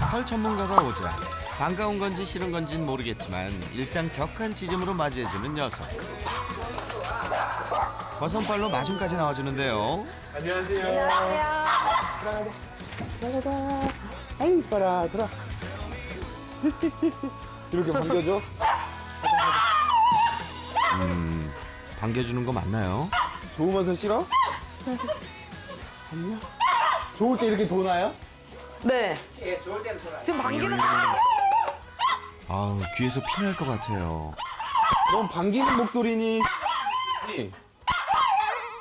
설 전문가가 오자 반가운 건지 싫은 건지는 모르겠지만 일단 격한 지짐으로 맞이해주는 녀석. 버선발로 마중까지 나와주는데요. 안녕하세요. 들어가자. 아이 이뻐라. 들어. 이렇게 반겨줘. 반겨주는 거 맞나요? 좋으면서 싫어? 안녕. 좋을 때 이렇게 도나요? 네. 지금 반기는 거 아우 귀에서 피날 것 같아요. 넌 반기는 목소리니?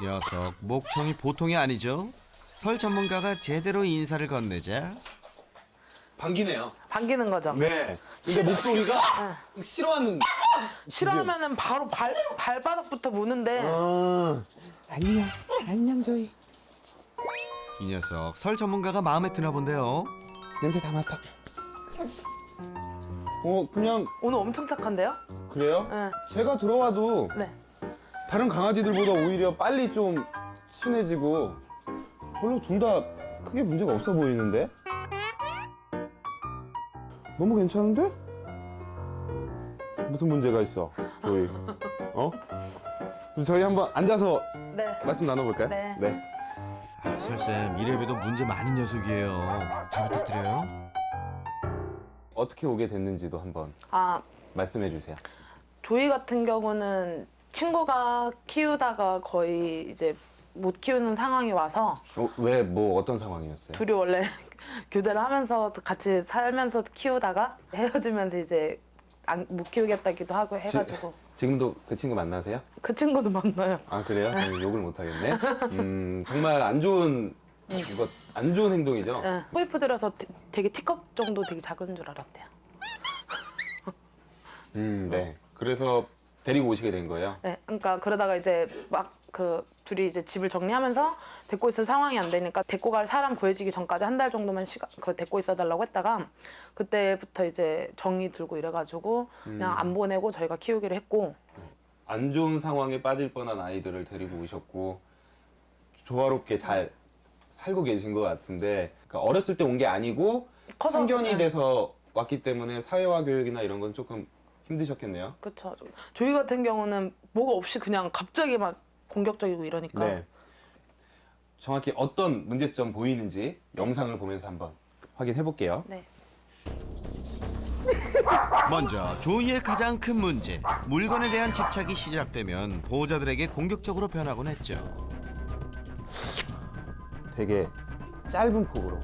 녀석 목청이 보통이 아니죠. 설 전문가가 제대로 인사를 건네자 반기네요. 반기는 거죠. 네. 근데 목소리가 싫어하는. 싫어하면은 바로 발바닥부터 무는데 안녕. 안녕 조이. 이 녀석 설 전문가가 마음에 드나 본데요. 냄새 다 맡아. 그냥 오늘 엄청 착한데요? 그래요? 네. 제가 들어와도 네. 다른 강아지들보다 오히려 빨리 좀 친해지고 별로 둘 다 크게 문제가 없어 보이는데? 너무 괜찮은데? 무슨 문제가 있어, 조이? 어? 그럼 저희 한번 앉아서 네. 말씀 나눠볼까요? 네. 아, 설쌤 이래봬도 문제 많은 녀석이에요. 잘 부탁드려요. 어떻게 오게 됐는지도 한번 아, 말씀해 주세요. 조이 같은 경우는 친구가 키우다가 거의 이제 못 키우는 상황이 와서 왜, 어떤 상황이었어요? 둘이 원래 교제를 하면서 같이 살면서 키우다가 헤어지면서 이제 못 키우겠다기도 하고 해가지고 지금도 그 친구 만나세요? 그 친구도 만나요. 아, 그래요? 저는 욕을 못 하겠네. 정말 안 좋은 행동이죠? 네. 토이푸드라서 되게 티컵 정도 되게 작은 줄 알았대요. 네. 그래서 데리고 오시게 된 거예요? 네, 그러니까 그러다가 이제 막 그 둘이 이제 집을 정리하면서 데리고 있을 상황이 안 되니까 데리고 갈 사람 구해지기 전까지 한 달 정도만 데리고 있어 달라고 했다가 그때부터 이제 정이 들고 이래가지고 그냥 안 보내고 저희가 키우기로 했고. 안 좋은 상황에 빠질 뻔한 아이들을 데리고 오셨고 조화롭게 잘 살고 계신 것 같은데, 그러니까 어렸을 때 온 게 아니고 커서 성견이 왔어요. 돼서 왔기 때문에 사회화 교육이나 이런 건 조금 힘드셨겠네요. 그렇죠. 저희 같은 경우는 뭐가 없이 그냥 갑자기 막 공격적이고 이러니까. 네. 정확히 어떤 문제점 보이는지 영상을 보면서 한번 확인해 볼게요. 네. 먼저 조이의 가장 큰 문제, 물건에 대한 집착이 시작되면 보호자들에게 공격적으로 변하곤 했죠. 되게 짧은 폭으로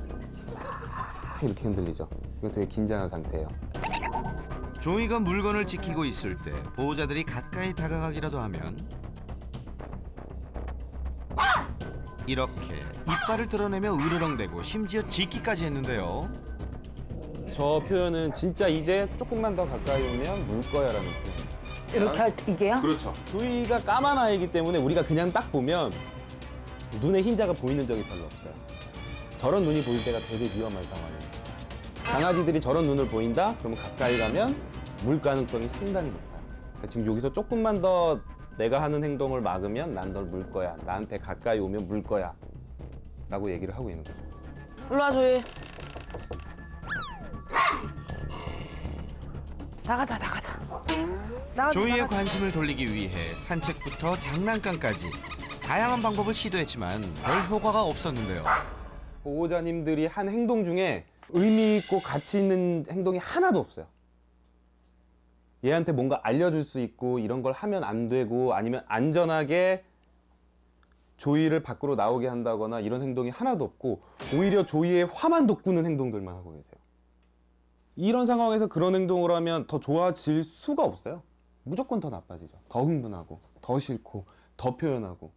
이렇게 흔들리죠. 이거 되게 긴장한 상태예요. 조이가 물건을 지키고 있을 때 보호자들이 가까이 다가가기라도 하면 이렇게 이빨을 드러내며 으르렁대고 심지어 짖기까지 했는데요. 저 표현은 진짜 이제 조금만 더 가까이 오면 물 거야라는 표현. 이렇게 할 때 이게요? 그렇죠. 조이가 까만 아이기 때문에 우리가 그냥 딱 보면 눈에 흰자가 보이는 적이 별로 없어요. 저런 눈이 보일 때가 되게 위험한 상황이에요. 강아지들이 저런 눈을 보인다? 그러면 가까이 가면 물 가능성이 상당히 높아요. 그러니까 지금 여기서 조금만 더 내가 하는 행동을 막으면 난 널 물 거야. 나한테 가까이 오면 물 거야. 라고 얘기를 하고 있는 거죠. 일로 와, 조이. 나가자. 조이의 관심을 돌리기 위해 산책부터 장난감까지 다양한 방법을 시도했지만 별 효과가 없었는데요. 보호자님들이 한 행동 중에 의미 있고 가치 있는 행동이 하나도 없어요. 얘한테 뭔가 알려줄 수 있고 이런 걸 하면 안 되고 아니면 안전하게 조이를 밖으로 나오게 한다거나 이런 행동이 하나도 없고 오히려 조이의 화만 돋구는 행동들만 하고 계세요. 이런 상황에서 그런 행동을 하면 더 좋아질 수가 없어요. 무조건 더 나빠지죠. 더 흥분하고 더 싫고 더 표현하고.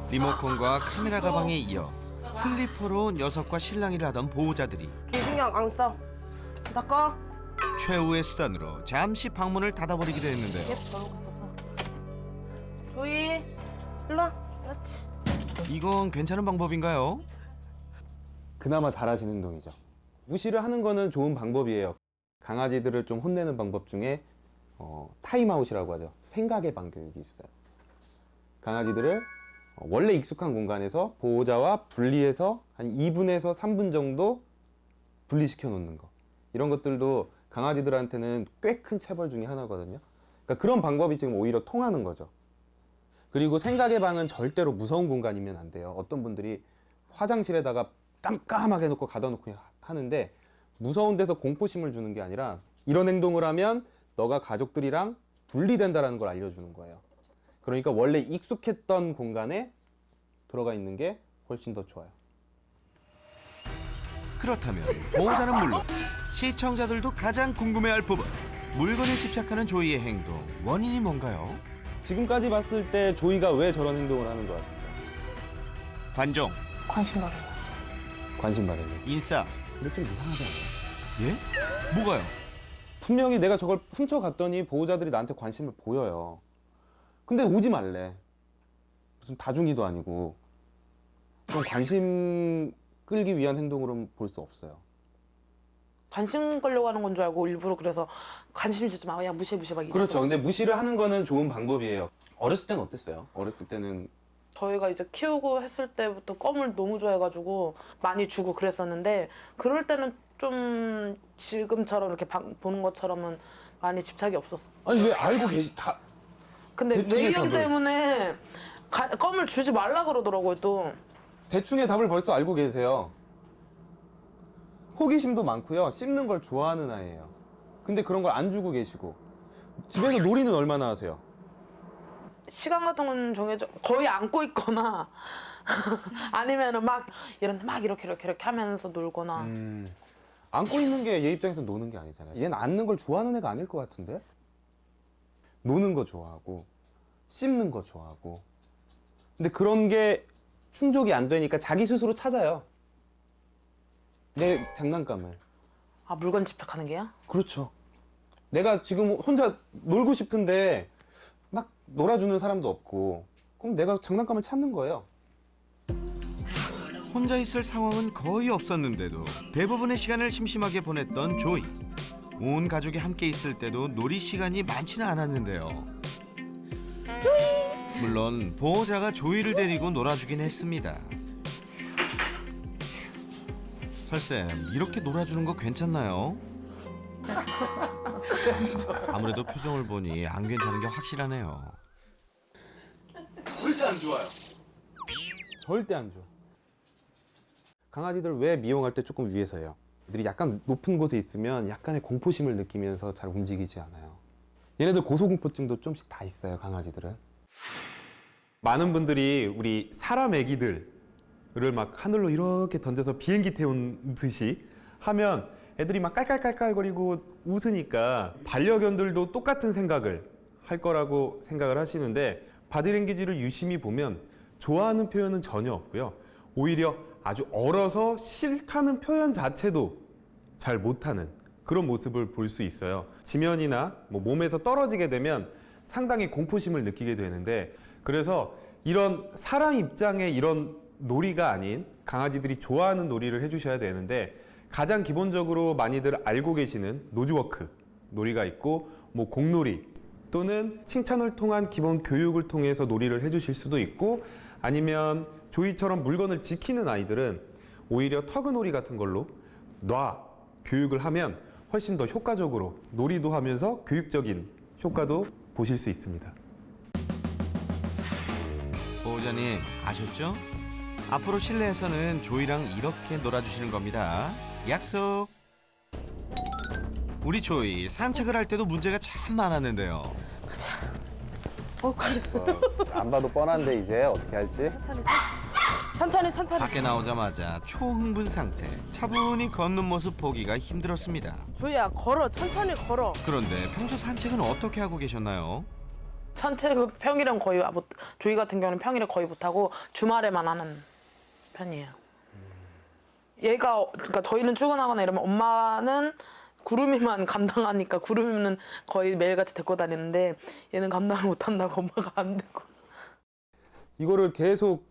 리모컨과 카메라 가방에 이어 슬리퍼로 녀석과 실랑이를 하던 보호자들이 조이 신경 안 써. 닦아. 최후의 수단으로 잠시 방문을 닫아버리기도 했는데요. 계속 저러고 있어서. 조이, 일로 와. 그렇지. 이건 괜찮은 방법인가요? 그나마 잘하신 행동이죠. 무시를 하는 거는 좋은 방법이에요. 강아지들을 좀 혼내는 방법 중에 타임아웃이라고 하죠. 생각의 방교육이 있어요. 강아지들을 원래 익숙한 공간에서 보호자와 분리해서 한 2분에서 3분 정도 분리시켜 놓는 거. 이런 것들도 강아지들한테는 꽤 큰 체벌 중에 하나거든요. 그러니까 그런 방법이 지금 오히려 통하는 거죠. 그리고 생각의 방은 절대로 무서운 공간이면 안 돼요. 어떤 분들이 화장실에다가 깜깜하게 놓고 가둬 놓고 하는데, 무서운 데서 공포심을 주는 게 아니라 이런 행동을 하면 너가 가족들이랑 분리된다라는 걸 알려주는 거예요. 그러니까 원래 익숙했던 공간에 들어가 있는 게 훨씬 더 좋아요. 그렇다면 보호자는 물론 시청자들도 가장 궁금해할 부분, 물건에 집착하는 조이의 행동, 원인이 뭔가요? 지금까지 봤을 때 조이가 왜 저런 행동을 하는 것 같아요? 관종, 관심 받으려. 관심 받으려고. 인싸. 근데 좀 이상하지 않아요? 예? 뭐가요? 분명히 내가 저걸 훔쳐갔더니 보호자들이 나한테 관심을 보여요. 근데 오지 말래. 무슨 다중이도 아니고. 그럼 관심 끌기 위한 행동으로는 볼 수 없어요. 관심 끌려고 하는 건 줄 알고 일부러 그래서 관심 주지 마. 그냥 무시해 막 이랬어요. 그렇죠. 근데 무시를 하는 거는 좋은 방법이에요. 어렸을 때는 어땠어요? 어렸을 때는 저희가 이제 키우고 했을 때부터 껌을 너무 좋아해가지고 많이 주고 그랬었는데, 그럴 때는 좀 지금처럼 이렇게 보는 것처럼은 많이 집착이 없었어. 아니 왜 알고 다 근데 대충의 매형 답을. 때문에 껌을 주지 말라 그러더라고요 또. 대충의 답을 벌써 알고 계세요. 호기심도 많고요. 씹는 걸 좋아하는 아이예요. 근데 그런 걸 안 주고 계시고. 집에서 놀이는 얼마나 하세요? 시간 같은 건 정해져 거의 안고 있거나 아니면은 막 이렇게 하면서 놀거나. 안고 있는 게 얘 입장에서 노는 게 아니잖아요. 얘는 앉는 걸 좋아하는 애가 아닐 것 같은데? 노는 거 좋아하고 씹는 거 좋아하고. 근데 그런 게 충족이 안 되니까 자기 스스로 찾아요. 내 장난감을. 아, 물건 집착하는 게야? 그렇죠. 내가 지금 혼자 놀고 싶은데 막 놀아주는 사람도 없고, 그럼 내가 장난감을 찾는 거예요. 혼자 있을 상황은 거의 없었는데도 대부분의 시간을 심심하게 보냈던 조이. 온 가족이 함께 있을 때도 놀이 시간이 많지는 않았는데요. 물론 보호자가 조이를 데리고 놀아주긴 했습니다. 설쌤, 이렇게 놀아주는 거 괜찮나요? 아무래도 표정을 보니 안 괜찮은 게 확실하네요. 절대 안 좋아요. 절대 안 좋아. 강아지들 왜 미용할 때 조금 위에서요? 애들이 약간 높은 곳에 있으면 약간의 공포심을 느끼면서 잘 움직이지 않아요. 얘네들 고소공포증도 좀씩 다 있어요, 강아지들은. 많은 분들이 우리 사람 애기들을 막 하늘로 이렇게 던져서 비행기 태우듯이 하면 애들이 막 깔깔깔깔거리고 웃으니까 반려견들도 똑같은 생각을 할 거라고 생각을 하시는데, 바디랭귀지를 유심히 보면 좋아하는 표현은 전혀 없고요. 오히려 아주 얼어서 싫다는 표현 자체도 잘 못하는 그런 모습을 볼 수 있어요. 지면이나 몸에서 떨어지게 되면 상당히 공포심을 느끼게 되는데, 그래서 이런 사람 입장의 이런 놀이가 아닌 강아지들이 좋아하는 놀이를 해주셔야 되는데, 가장 기본적으로 많이들 알고 계시는 노즈워크 놀이가 있고, 공놀이 또는 칭찬을 통한 기본 교육을 통해서 놀이를 해주실 수도 있고, 아니면 조이처럼 물건을 지키는 아이들은 오히려 터그놀이 같은 걸로 교육을 하면 훨씬 더 효과적으로 놀이도 하면서 교육적인 효과도 보실 수 있습니다. 보호자님, 아셨죠? 앞으로 실내에서는 조이랑 이렇게 놀아주시는 겁니다. 약속! 우리 조이 산책을 할 때도 문제가 참 많았는데요. 안 봐도 뻔한데 이제 어떻게 할지? 천천히. 밖에 나오자마자 초흥분 상태, 차분히 걷는 모습 보기가 힘들었습니다. 조이야, 걸어. 천천히 걸어. 그런데 평소 산책은 어떻게 하고 계셨나요? 산책은 평일엔 거의 조이 같은 경우는 평일에 거의 못하고 주말에만 하는 편이에요. 그러니까 저희는 출근하거나 이러면 엄마는 구름이만 감당하니까, 구름이는 거의 매일같이 데리고 다니는데 얘는 감당을 못한다고 엄마가 안 데리고. 이거를 계속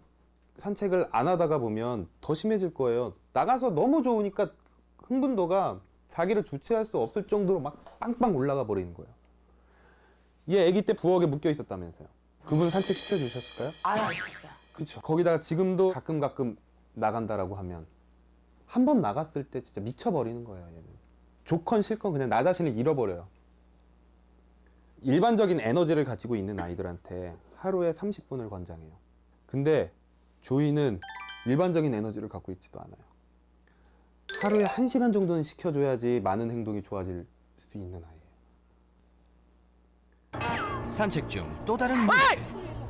산책을 안 하다가 보면 더 심해질 거예요. 나가서 너무 좋으니까 흥분도가 자기를 주체할 수 없을 정도로 막 빵빵 올라가 버리는 거예요. 얘 아기 때 부엌에 묶여 있었다면서요. 그분 산책 시켜주셨을까요? 아예 안 시켰어요. 그렇죠. 거기다가 지금도 가끔 나간다라고 하면 한 번 나갔을 때 진짜 미쳐버리는 거예요. 얘는. 좋건 싫건 그냥 나 자신을 잃어버려요. 일반적인 에너지를 가지고 있는 아이들한테 하루에 30분을 권장해요. 근데 조이는 일반적인 에너지를 갖고 있지도 않아요. 하루에 1시간 정도는 시켜줘야지 많은 행동이 좋아질 수 있는 아이예요. 산책 중 또 다른 문제.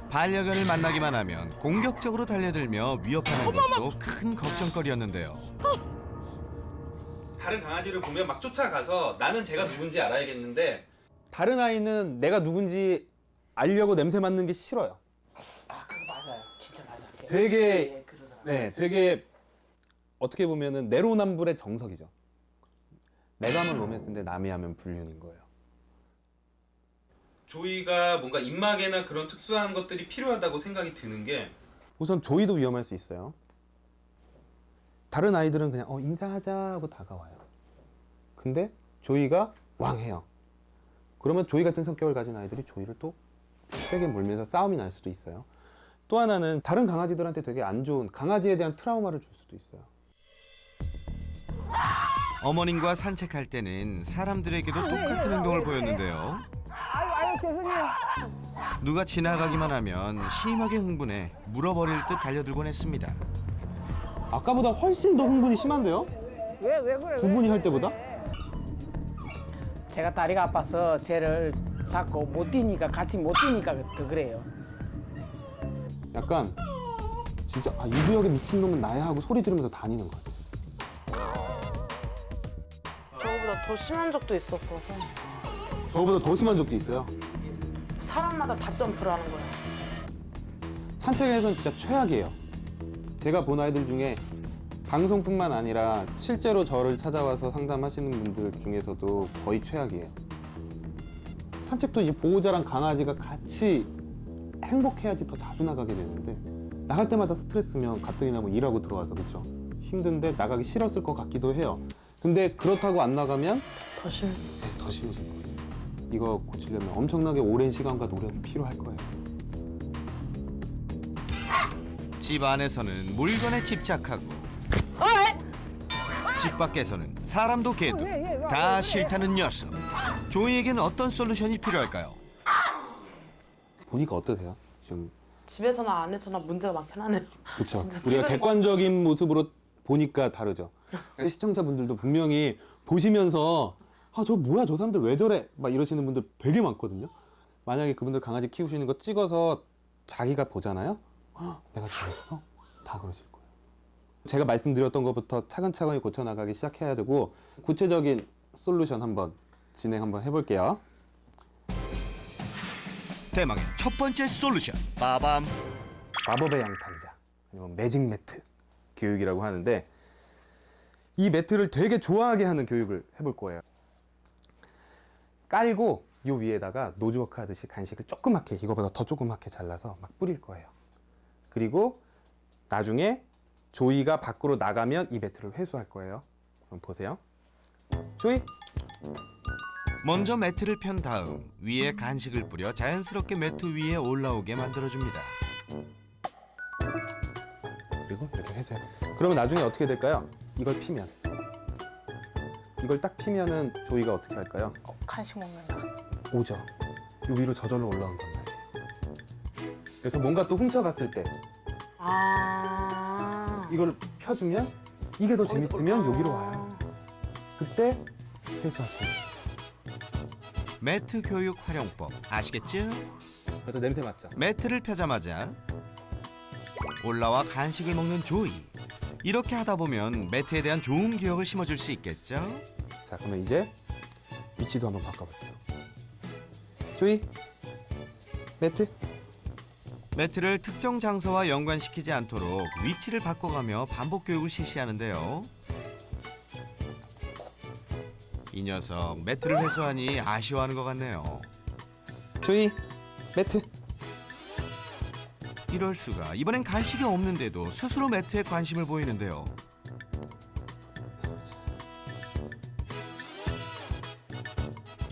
반려견을 만나기만 하면 공격적으로 달려들며 위협하는 것도 큰 걱정거리였는데요. 다른 강아지를 보면 막 쫓아가서 나는 제가 누군지 알아야겠는데 다른 아이는 내가 누군지 알려고 냄새 맡는 게 싫어요. 아 그거 맞아요. 진짜 맞아요. 되게 그러더라고요. 네, 되게 어떻게 보면은 내로남불의 정석이죠. 내가 하면 로맨스인데 남이 하면 불륜인 거예요. 조이가 뭔가 입마개나 그런 특수한 것들이 필요하다고 생각이 드는 게 우선 조이도 위험할 수 있어요. 다른 아이들은 그냥 인사하자 하고 다가와요. 근데 조이가 왕해요. 그러면 조이 같은 성격을 가진 아이들이 조이를 또 세게 물면서 싸움이 날 수도 있어요. 또 하나는 다른 강아지들한테 되게 안 좋은 강아지에 대한 트라우마를 줄 수도 있어요. 어머님과 산책할 때는 사람들에게도 똑같은 행동을 보였는데요. 아유 죄송해요. 누가 지나가기만 하면 심하게 흥분해 물어버릴 듯 달려들곤 했습니다. 아까보다 훨씬 더 흥분이 심한데요? 왜 그래? 두 분이 할 때보다? 제가 다리가 아파서 쟤를 자꾸 못 뛰니까 같이 못 뛰니까 더 그래요. 약간 진짜 이 구역의 미친놈은 나야 하고 소리 지르면서 다니는 것 같아요. 저거보다 더 심한 적도 있었어서 저보다 더 심한 적도 있어요. 사람마다 다 점프를 하는 거예요. 산책에서는 진짜 최악이에요. 제가 본 아이들 중에 방송뿐만 아니라 실제로 저를 찾아와서 상담하시는 분들 중에서도 거의 최악이에요. 산책도 이제 보호자랑 강아지가 같이 행복해야지 더 자주 나가게 되는데 나갈 때마다 스트레스면 가뜩이나 뭐 일하고 들어와서 그렇죠. 힘든데 나가기 싫었을 것 같기도 해요. 근데 그렇다고 안 나가면 더 심. 더 심해질 거예요. 이거 고치려면 엄청나게 오랜 시간과 노력이 필요할 거예요. 집 안에서는 물건에 집착하고 집 밖에서는 사람도 개도 다 싫다는 녀석. 조이에겐 어떤 솔루션이 필요할까요? 보니까 어떠세요? 지금 집에서나 안에서나 문제가 많긴 하네요. 그렇죠. 진짜 우리가 집에서 객관적인 모습으로 보니까 다르죠. 시청자분들도 분명히 보시면서 저 뭐야 저 사람들 왜 저래 막 이러시는 분들 되게 많거든요. 만약에 그분들 강아지 키우시는 거 찍어서 자기가 보잖아요. 내가 저랬어? 다 그러실 거예요. 제가 말씀드렸던 것부터 차근차근히 고쳐나가기 시작해야 되고 구체적인 솔루션 한번 진행 한번 해볼게요. 대망의 첫 번째 솔루션. 빠밤. 마법의 양탄자 아니면 매직 매트 교육이라고 하는데 이 매트를 되게 좋아하게 하는 교육을 해볼 거예요. 깔고 요 위에다가 노즈워크 하듯이 간식을 조그맣게 이거보다 더 조그맣게 잘라서 막 뿌릴 거예요. 그리고 나중에 조이가 밖으로 나가면 이 매트를 회수할 거예요. 그럼 보세요. 조이 먼저 매트를 편 다음 위에 간식을 뿌려 자연스럽게 매트 위에 올라오게 만들어줍니다. 그리고 이렇게 회수해. 그러면 나중에 어떻게 될까요? 이걸 피면 이걸 딱 피면은 조이가 어떻게 할까요? 간식 먹는다. 오죠. 요 위로 저절로 올라온단 말이에요. 그래서 뭔가 또 훔쳐갔을 때 이걸 펴주면 이게 더 재밌으면 여기로 와요. 그때 회수할 수 있어요. 매트 교육 활용법 아시겠죠? 그래서 냄새 맡죠. 매트를 펴자마자 올라와 간식을 먹는 조이. 이렇게 하다 보면 매트에 대한 좋은 기억을 심어줄 수 있겠죠? 자, 그러면 이제 위치도 한번 바꿔볼게요. 조이, 매트. 매트를 특정 장소와 연관시키지 않도록 위치를 바꿔가며 반복 교육을 실시하는데요. 이 녀석 매트를 회수하니 아쉬워하는 것 같네요. 조이, 매트. 이럴 수가. 이번엔 간식이 없는데도 스스로 매트에 관심을 보이는데요.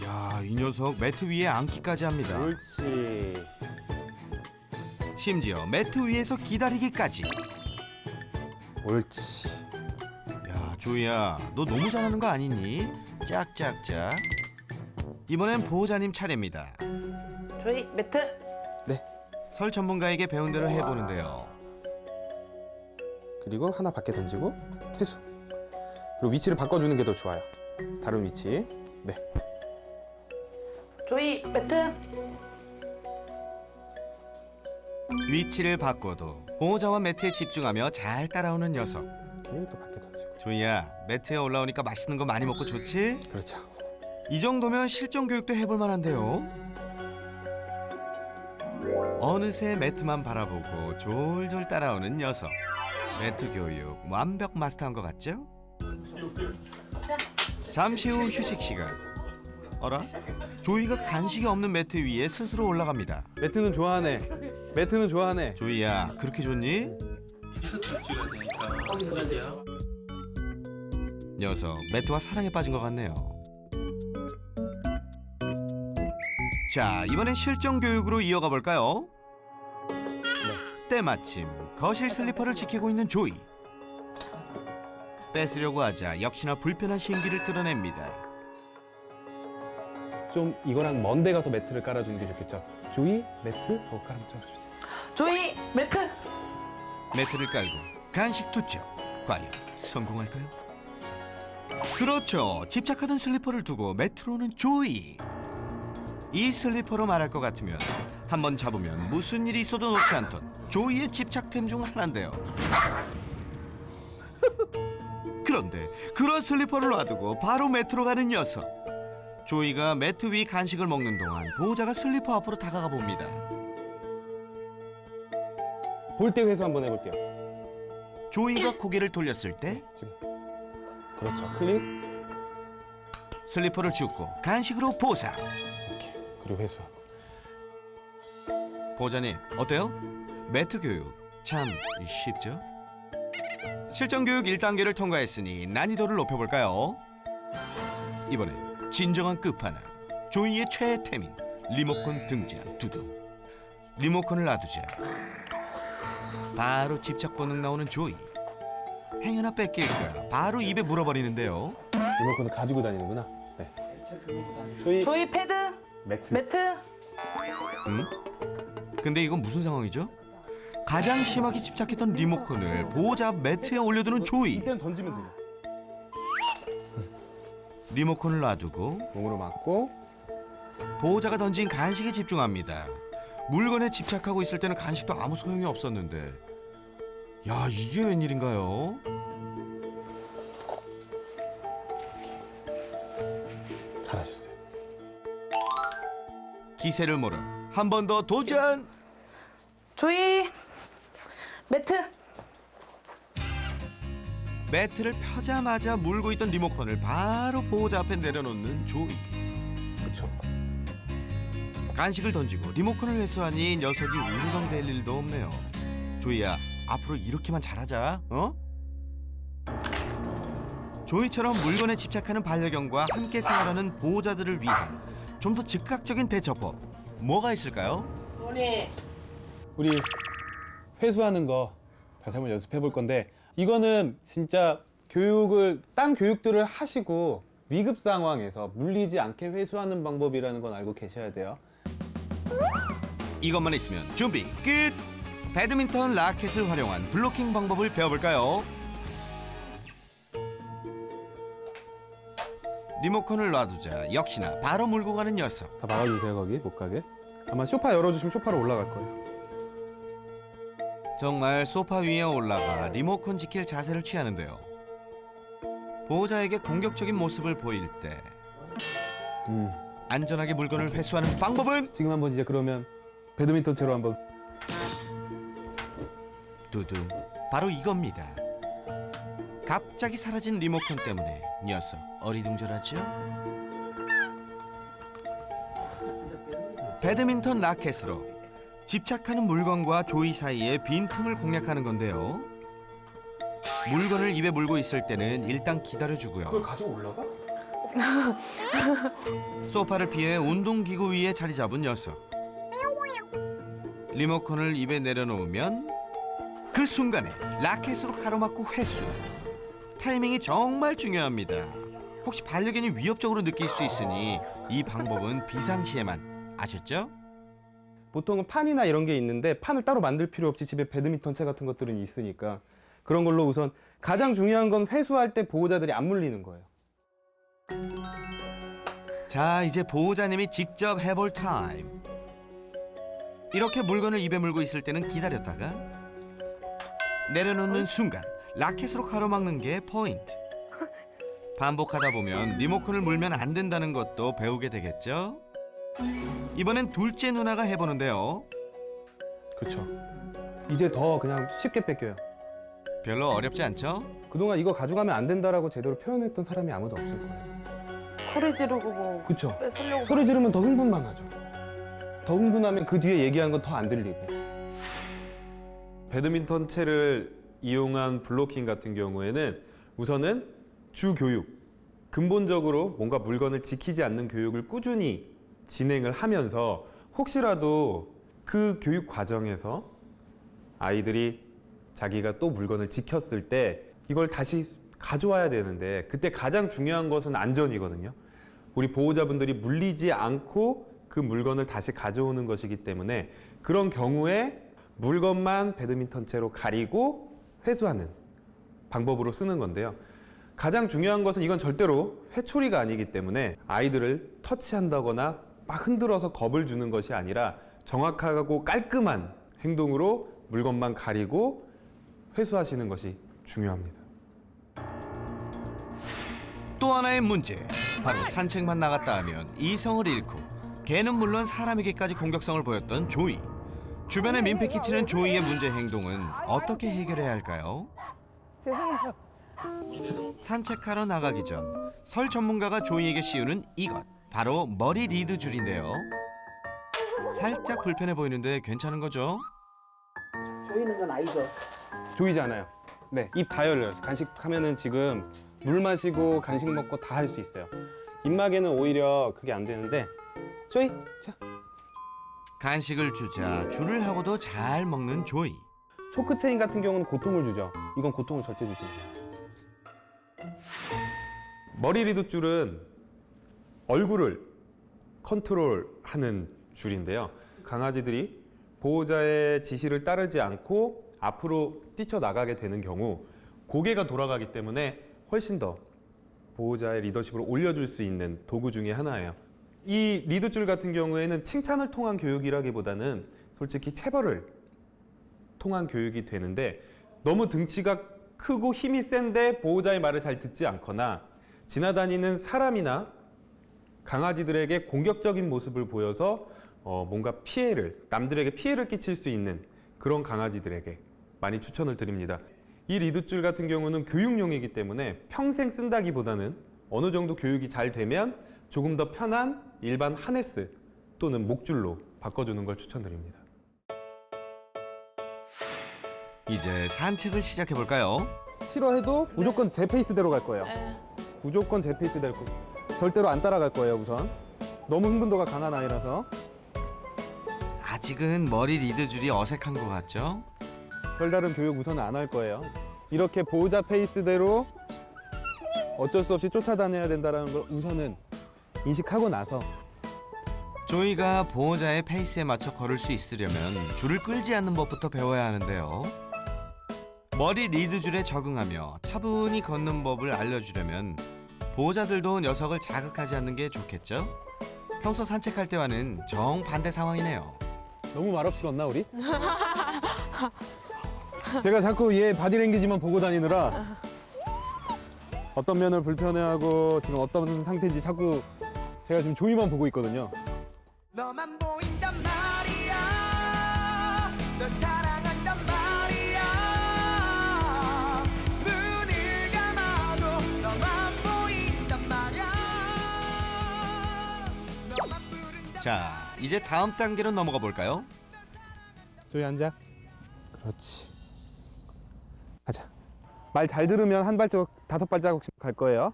야, 이 녀석 매트 위에 앉기까지 합니다. 옳지. 심지어 매트 위에서 기다리기까지. 옳지. 야, 조이야, 너 너무 잘하는 거 아니니? 짝짝짝. 이번엔 보호자님 차례입니다. 조이 매트. 네. 설 전문가에게 배운 대로 해보는데요. 그리고 하나 밖에 던지고 회수. 그리고 위치를 바꿔주는 게 더 좋아요. 다른 위치. 네. 조이 매트. 위치를 바꿔도 보호자와 매트에 집중하며 잘 따라오는 녀석. 이렇게 또 밖에 던지고. 조이야, 매트에 올라오니까 맛있는 거 많이 먹고 좋지? 그렇죠. 이 정도면 실전 교육도 해볼 만한데요. 어느새 매트만 바라보고 졸졸 따라오는 녀석. 매트 교육 완벽 마스터한 것 같죠? 잠시 후 휴식 시간. 어라? 조이가 간식이 없는 매트 위에 스스로 올라갑니다. 매트는 좋아하네. 매트는 좋아하네. 조이야, 그렇게 좋니? 스트레치가 되니까 써야 돼요. 녀석 매트와 사랑에 빠진 것 같네요. 자, 이번엔 실전 교육으로 이어가 볼까요? 때마침 거실 슬리퍼를 지키고 있는 조이. 뺏으려고 하자 역시나 불편한 심기를 드러냅니다. 좀 이거랑 먼데 가서 매트를 깔아주는 게 좋겠죠. 조이, 매트, 더 깔아주세요. 조이 매트. 매트를 깔고 간식 투척. 과연 성공할까요? 그렇죠. 집착하던 슬리퍼를 두고 매트로 오는 조이. 이 슬리퍼로 말할 것 같으면 한번 잡으면 무슨 일이 있어도 놓지 않던 조이의 집착템 중 하나인데요. 그런데 그런 슬리퍼를 놔두고 바로 매트로 가는 녀석. 조이가 매트 위 간식을 먹는 동안 보호자가 슬리퍼 앞으로 다가가 봅니다. 볼 때 회수 한번 해볼게요. 조이가 고개를 돌렸을 때 지금. 그렇죠. 클릭. 슬리퍼를 줍고 간식으로 보상. 이렇게. 그리고 회수하고. 보호자님, 어때요? 매트 교육 참 쉽죠? 실전 교육 1단계를 통과했으니 난이도를 높여볼까요? 이번엔 진정한 끝판왕, 조이의 최애템인 리모컨 등장. 두둥. 리모컨을 놔두자 바로 집착 본능 나오는 조이. 행여나 뺏길까 바로 입에 물어버리는데요. 리모컨을 가지고 다니는구나. 네. 조이, 조이 패드. 매트. 매트. 근데 이건 무슨 상황이죠? 가장 심하게 집착했던 리모컨을 보호자 매트에 올려두는 조이. 이때는 던지면 돼요. 리모컨을 놔두고 몸으로 맞고. 보호자가 던진 간식에 집중합니다. 물건에 집착하고 있을 때는 간식도 아무 소용이 없었는데, 야, 이게 웬일인가요? 잘하셨어요. 기세를 몰아 한 번 더 도전! 조이 매트. 매트를 펴자마자 물고 있던 리모컨을 바로 보호자 앞에 내려놓는 조이. 그렇죠. 간식을 던지고 리모컨을 회수하니 녀석이 울렁댈 일도 없네요. 조이야, 앞으로 이렇게만 잘하자, 어? 조이처럼 물건에 집착하는 반려견과 함께 생활하는 보호자들을 위한 좀 더 즉각적인 대처법, 뭐가 있을까요? 우리 회수하는 거 다시 한번 연습해 볼 건데, 이거는 진짜 딴 교육들을 하시고 위급 상황에서 물리지 않게 회수하는 방법이라는 건 알고 계셔야 돼요. 이것만 있으면 준비 끝! 배드민턴 라켓을 활용한 블로킹 방법을 배워볼까요? 리모컨을 놔두자 역시나 바로 물고 가는 녀석. 다 막아주세요, 거기 못 가게. 아마 소파 열어주시면 소파로 올라갈 거예요. 정말 소파 위에 올라가 리모컨 지킬 자세를 취하는데요. 보호자에게 공격적인 모습을 보일 때 안전하게 물건을 회수하는 방법은? 지금 한번 이제 그러면 배드민턴 채로 한번. 두둥, 바로 이겁니다. 갑자기 사라진 리모컨 때문에 녀석 어리둥절하죠? 배드민턴 라켓으로 집착하는 물건과 조이 사이의 빈틈을 공략하는 건데요. 물건을 입에 물고 있을 때는 일단 기다려주고요. 가지고 올라가? 소파를 피해 운동기구 위에 자리 잡은 녀석. 리모컨을 입에 내려놓으면 그 순간에 라켓으로 가로막고 회수. 타이밍이 정말 중요합니다. 혹시 반려견이 위협적으로 느낄 수 있으니 이 방법은 비상시에만. 아셨죠? 보통은 판이나 이런 게 있는데 판을 따로 만들 필요 없이 집에 배드민턴 채 같은 것들은 있으니까 그런 걸로 우선 가장 중요한 건 회수할 때 보호자들이 안 물리는 거예요. 자, 이제 보호자님이 직접 해볼 타임. 이렇게 물건을 입에 물고 있을 때는 기다렸다가 내려놓는 순간 라켓으로 가로막는 게 포인트. 반복하다 보면 리모컨을 물면 안 된다는 것도 배우게 되겠죠? 이번엔 둘째 누나가 해보는데요. 그렇죠. 이제 더 그냥 쉽게 뺏겨요. 별로 어렵지 않죠? 그동안 이거 가져가면 안 된다라고 제대로 표현했던 사람이 아무도 없을 거예요. 소리 지르고 뭐 그렇죠. 뺏으려고 소리 지르면 더 흥분만 하죠. 더 흥분하면 그 뒤에 얘기한 건 더 안 들리고. 배드민턴 채를 이용한 블로킹 같은 경우에는 우선은 주교육, 근본적으로 뭔가 물건을 지키지 않는 교육을 꾸준히 진행을 하면서 혹시라도 그 교육 과정에서 아이들이 자기가 또 물건을 지켰을 때 이걸 다시 가져와야 되는데 그때 가장 중요한 것은 안전이거든요. 우리 보호자분들이 물리지 않고 그 물건을 다시 가져오는 것이기 때문에 그런 경우에 물건만 배드민턴 채로 가리고 회수하는 방법으로 쓰는 건데요. 가장 중요한 것은 이건 절대로 회초리가 아니기 때문에 아이들을 터치한다거나 막 흔들어서 겁을 주는 것이 아니라 정확하고 깔끔한 행동으로 물건만 가리고 회수하시는 것이 중요합니다. 또 하나의 문제. 바로 산책만 나갔다 하면 이성을 잃고 개는 물론 사람에게까지 공격성을 보였던 조이. 주변에 민폐 끼치는 조이의 문제 행동은 어떻게 해결해야 할까요? 산책하러 나가기 전 설 전문가가 조이에게 씌우는 이것. 바로 머리 리드 줄인데요. 살짝 불편해 보이는데 괜찮은 거죠? 조이는 건 아니죠. 조이지 않아요. 네, 입 다 열려요. 간식하면은 지금 물 마시고 간식 먹고 다 할 수 있어요. 입마개는 오히려 그게 안 되는데 조이, 자. 간식을 주자 줄을 하고도 잘 먹는 조이. 초크 체인 같은 경우는 고통을 주죠. 이건 고통을 절대 주지 않아요. 머리 리드 줄은 얼굴을 컨트롤하는 줄인데요. 강아지들이 보호자의 지시를 따르지 않고 앞으로 뛰쳐나가게 되는 경우 고개가 돌아가기 때문에 훨씬 더 보호자의 리더십을 올려줄 수 있는 도구 중에 하나예요. 이 리드줄 같은 경우에는 칭찬을 통한 교육이라기보다는 솔직히 체벌을 통한 교육이 되는데 너무 등치가 크고 힘이 센데 보호자의 말을 잘 듣지 않거나 지나다니는 사람이나 강아지들에게 공격적인 모습을 보여서 뭔가 남들에게 피해를 끼칠 수 있는 그런 강아지들에게 많이 추천을 드립니다. 이 리드줄 같은 경우는 교육용이기 때문에 평생 쓴다기보다는 어느 정도 교육이 잘 되면 조금 더 편한 일반 하네스 또는 목줄로 바꿔주는 걸 추천드립니다. 이제 산책을 시작해 볼까요? 싫어해도 무조건 제 페이스대로 갈 거예요. 무조건 제 페이스대로 갈 거예요. 절대로 안 따라갈 거예요, 우선. 너무 흥분도가 강한 아이라서. 아직은 머리 리드 줄이 어색한 것 같죠? 별다른 교육 우선은 안 할 거예요. 이렇게 보호자 페이스대로 어쩔 수 없이 쫓아다녀야 된다는 걸 우선은 인식하고 나서 조이가 보호자의 페이스에 맞춰 걸을 수 있으려면 줄을 끌지 않는 법부터 배워야 하는데요. 머리 리드 줄에 적응하며 차분히 걷는 법을 알려주려면 보호자들도 녀석을 자극하지 않는 게 좋겠죠? 평소 산책할 때와는 정반대 상황이네요. 너무 말없이 걷나 우리? 제가 자꾸 얘 바디랭귀지만 보고 다니느라 어떤 면을 불편해하고 지금 어떤 상태인지 자꾸 제가 지금 조이만 보고 있거든요. 너만 보인단 말이야 널 사랑한단 말이야 눈을 감아도 너만 보인단 말이야 너만 부른단 자, 이제 다음 단계로 넘어가 볼까요? 조이 앉아. 그렇지. 가자. 말 잘 들으면 한 발자국, 5발자국씩 갈 거예요.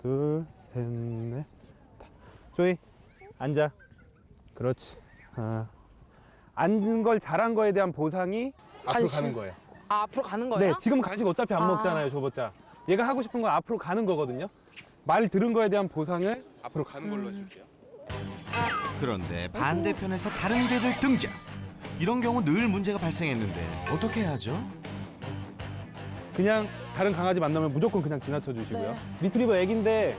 둘, 셋, 넷. 조이 앉아. 그렇지. 앉은 걸 잘한 거에 대한 보상이 앞으로 간식. 가는 거예요. 아, 앞으로 가는 거예요? 네, 지금 간식 어차피 안 먹잖아요, 줘봤자. 얘가 하고 싶은 건 앞으로 가는 거거든요. 말 들은 거에 대한 보상을 앞으로 가는 걸로 해줄게요. 그런데 반대편에서 다른 개들 등장. 이런 경우 늘 문제가 발생했는데 어떻게 해야죠? 그냥 다른 강아지 만나면 무조건 그냥 지나쳐 주시고요. 네. 리트리버 애기인데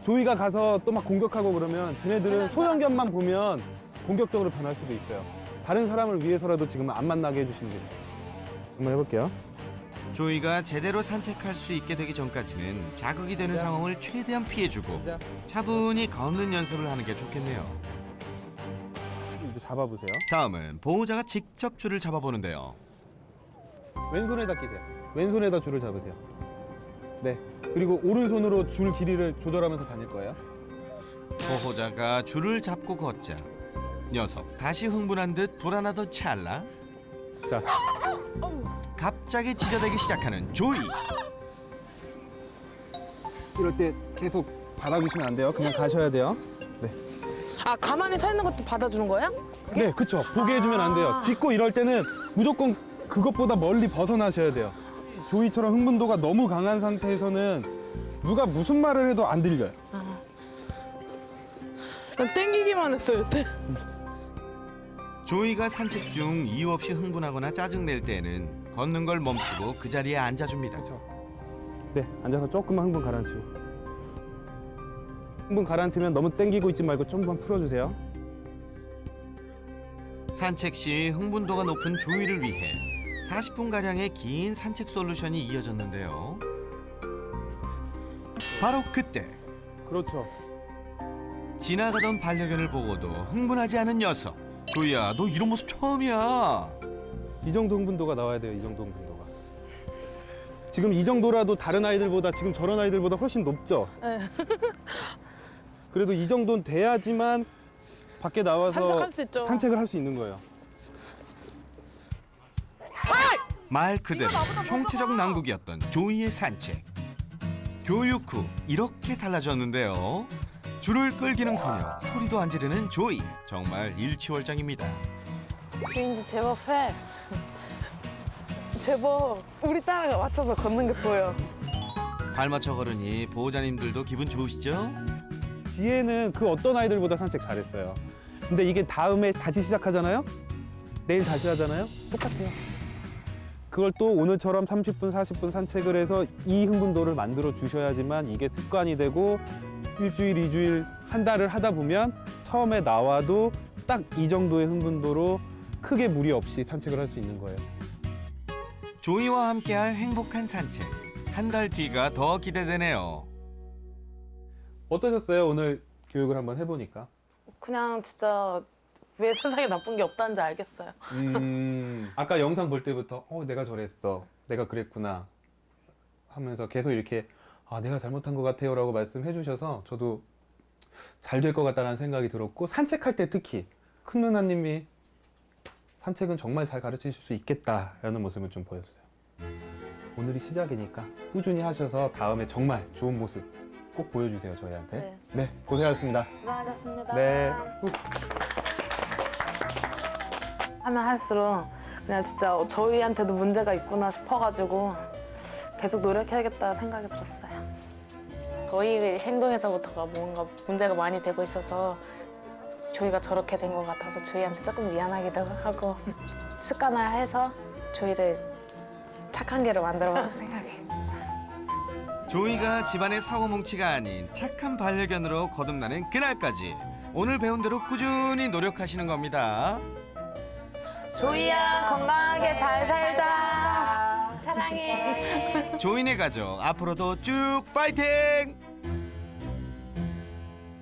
조이가 가서 또 막 공격하고 그러면 쟤네들은 소형견만 보면 공격적으로 변할 수도 있어요. 다른 사람을 위해서라도 지금 안 만나게 해주시는 게 좋아요. 한번 해볼게요. 조이가 제대로 산책할 수 있게 되기 전까지는 자극이 되는 상황을 최대한 피해주고 차분히 걷는 연습을 하는 게 좋겠네요. 이제 잡아보세요. 다음은 보호자가 직접 줄을 잡아보는데요. 왼손에다 끼세요. 왼손에다 줄을 잡으세요. 네. 그리고 오른손으로 줄 길이를 조절하면서 다닐 거예요. 보호자가 줄을 잡고 걷자 녀석 다시 흥분한 듯 불안하던 찰나 자, 갑자기 짖어대기 시작하는 조이. 이럴 때 계속 받아주시면 안 돼요. 그냥 가셔야 돼요. 네. 아, 가만히 서 있는 것도 받아주는 거예요? 네, 그렇죠. 보게 해주면 안 돼요. 짖고 이럴 때는 무조건 그것보다 멀리 벗어나셔야 돼요. 조이처럼 흥분도가 너무 강한 상태에서는 누가 무슨 말을 해도 안 들려요. 난 땡기기만 했어요, 여태. 조이가 산책 중 이유 없이 흥분하거나 짜증낼 때는 걷는 걸 멈추고 그 자리에 앉아줍니다. 네, 앉아서 조금만 흥분 가라앉히고. 흥분 가라앉히면 너무 땡기고 있지 말고 조금만 풀어주세요. 산책 시 흥분도가 높은 조이를 위해 40분가량의 긴 산책 솔루션이 이어졌는데요. 바로 그때 그렇죠. 지나가던 반려견을 보고도 흥분하지 않은 녀석. 조이야, 너 이런 모습 처음이야. 이 정도 흥분도가 나와야 돼요. 이 정도 흥분도가. 지금 이 정도라도 다른 아이들보다 지금 저런 아이들보다 훨씬 높죠? 그래도 이 정도는 돼야지만 밖에 나와서 산책할 수 있죠. 산책을 할 수 있는 거예요. 말 그대로 총체적 난국이었던 조이의 산책. 교육 후 이렇게 달라졌는데요. 줄을 끌기는커녕 소리도 안 지르는 조이. 정말 일취월장입니다. 주인지 제법 해. 제법 우리 딸에 맞춰서 걷는 게 보여. 발 맞춰 걸으니 보호자님들도 기분 좋으시죠? 뒤에는 그 어떤 아이들보다 산책 잘했어요. 근데 이게 다음에 다시 시작하잖아요? 내일 다시 하잖아요? 똑같아요. 그걸 또 오늘처럼 30분, 40분 산책을 해서 이 흥분도를 만들어 주셔야지만 이게 습관이 되고 일주일, 2주일, 한 달을 하다 보면 처음에 나와도 딱 이 정도의 흥분도로 크게 무리 없이 산책을 할 수 있는 거예요. 조이와 함께할 행복한 산책. 한 달 뒤가 더 기대되네요. 어떠셨어요? 오늘 교육을 한번 해보니까. 그냥 진짜 왜 세상에 나쁜 게 없다는 줄 알겠어요. 아까 영상 볼 때부터 내가 저랬어. 내가 그랬구나 하면서 계속 이렇게 내가 잘못한 것 같아요 라고 말씀해 주셔서 저도 잘 될 것 같다는 생각이 들었고 산책할 때 특히 큰 누나님이 산책은 정말 잘 가르치실 수 있겠다라는 모습을 좀 보였어요. 오늘이 시작이니까 꾸준히 하셔서 다음에 정말 좋은 모습 꼭 보여주세요 저희한테. 네, 고생하셨습니다. 수고하셨습니다. 네. 하면 할수록 그냥 진짜 저희한테도 문제가 있구나 싶어가지고 계속 노력해야겠다 생각이 들었어요. 저희 행동에서부터가 뭔가 문제가 많이 되고 있어서 저희가 저렇게 된 것 같아서 저희한테 조금 미안하기도 하고 습관화해서 저희를 착한 개로 만들어볼 생각해요. 조이가 집안의 사고뭉치가 아닌 착한 반려견으로 거듭나는 그날까지 오늘 배운 대로 꾸준히 노력하시는 겁니다. 조이야 건강하게 잘 살자. 사랑해. 조이네 가족 앞으로도 쭉 파이팅!